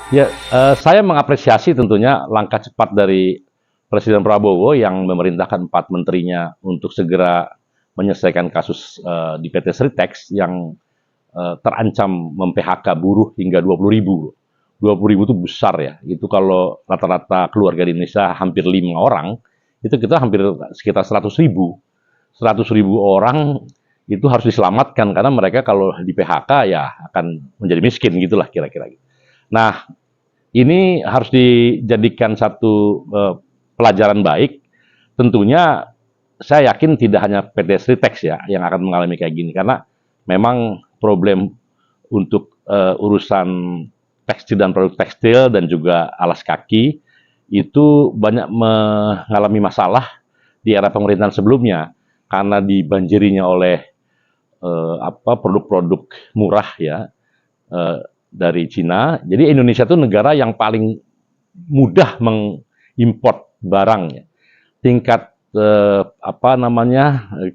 Ya, saya mengapresiasi tentunya langkah cepat dari Presiden Prabowo yang memerintahkan 4 menterinya untuk segera menyelesaikan kasus di PT Sritex yang terancam mem-PHK buruh hingga 20.000. 20.000 itu besar ya. Itu kalau rata-rata keluarga di Indonesia hampir 5 orang, itu kita hampir sekitar 100.000. 100.000 orang itu harus diselamatkan karena mereka kalau di PHK ya akan menjadi miskin gitulah kira-kira. Nah, ini harus dijadikan satu pelajaran baik. Tentunya saya yakin tidak hanya PT Sritex ya yang akan mengalami kayak gini karena memang problem untuk urusan tekstil dan produk tekstil dan juga alas kaki itu banyak mengalami masalah di era pemerintahan sebelumnya karena dibanjirinya oleh produk-produk murah ya dari Cina. Jadi Indonesia itu negara yang paling mudah mengimpor barang ya. Tingkat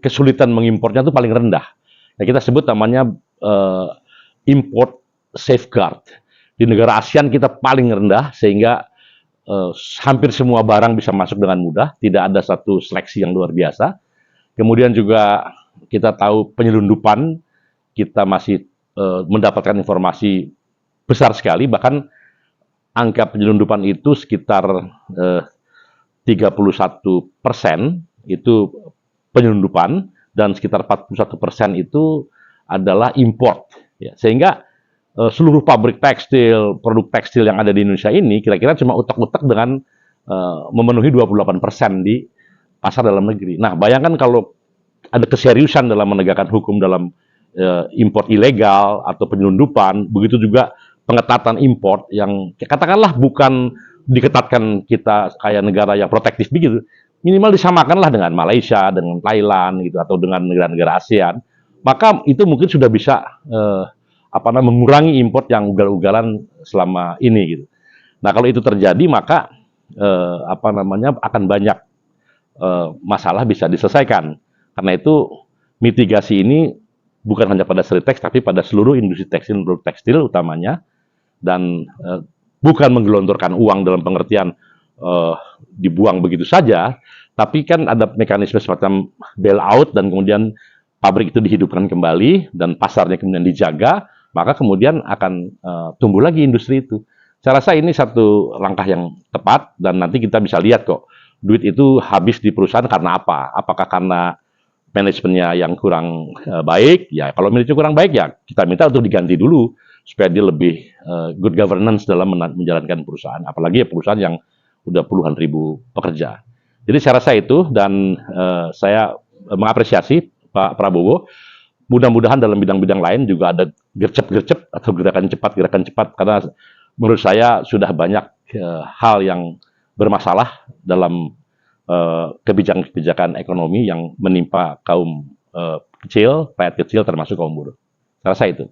kesulitan mengimpornya itu paling rendah. Ya, kita sebut namanya import safeguard. Di negara ASEAN kita paling rendah sehingga hampir semua barang bisa masuk dengan mudah, tidak ada satu seleksi yang luar biasa. Kemudian juga kita tahu penyelundupan, kita masih mendapatkan informasi besar sekali, bahkan angka penyelundupan itu sekitar 31% itu penyelundupan dan sekitar 41% itu adalah import. Ya, sehingga seluruh pabrik tekstil, produk tekstil yang ada di Indonesia ini kira-kira cuma utak-utak dengan memenuhi 28% di pasar dalam negeri. Nah, bayangkan kalau ada keseriusan dalam menegakkan hukum dalam import ilegal atau penyelundupan, begitu juga pengetatan import yang katakanlah bukan diketatkan kita kayak negara yang protektif begitu, minimal disamakanlah dengan Malaysia, dengan Thailand gitu atau dengan negara-negara ASEAN, maka itu mungkin sudah bisa mengurangi import yang ugal-ugalan selama ini gitu. Nah, kalau itu terjadi maka akan banyak masalah bisa diselesaikan. Karena itu mitigasi ini bukan hanya pada Sritex tapi pada seluruh industri tekstil dan produk tekstil utamanya dan bukan menggelontorkan uang dalam pengertian dibuang begitu saja, tapi kan ada mekanisme semacam bailout dan kemudian pabrik itu dihidupkan kembali dan pasarnya kemudian dijaga, maka kemudian akan tumbuh lagi industri itu. Saya rasa ini satu langkah yang tepat dan nanti kita bisa lihat kok duit itu habis di perusahaan karena apa? Apakah karena manajemennya yang kurang baik? Ya kalau manajemennya kurang baik ya kita minta untuk diganti dulu supaya dia lebih good governance dalam menjalankan perusahaan. Apalagi ya perusahaan yang udah puluhan ribu pekerja. Jadi saya rasa itu dan saya mengapresiasi Pak Prabowo. Mudah-mudahan dalam bidang-bidang lain juga ada gercep-gercep atau gerakan cepat karena menurut saya sudah banyak hal yang bermasalah dalam kebijakan-kebijakan ekonomi yang menimpa kaum kecil, rakyat kecil termasuk kaum buruh. Saya rasa itu.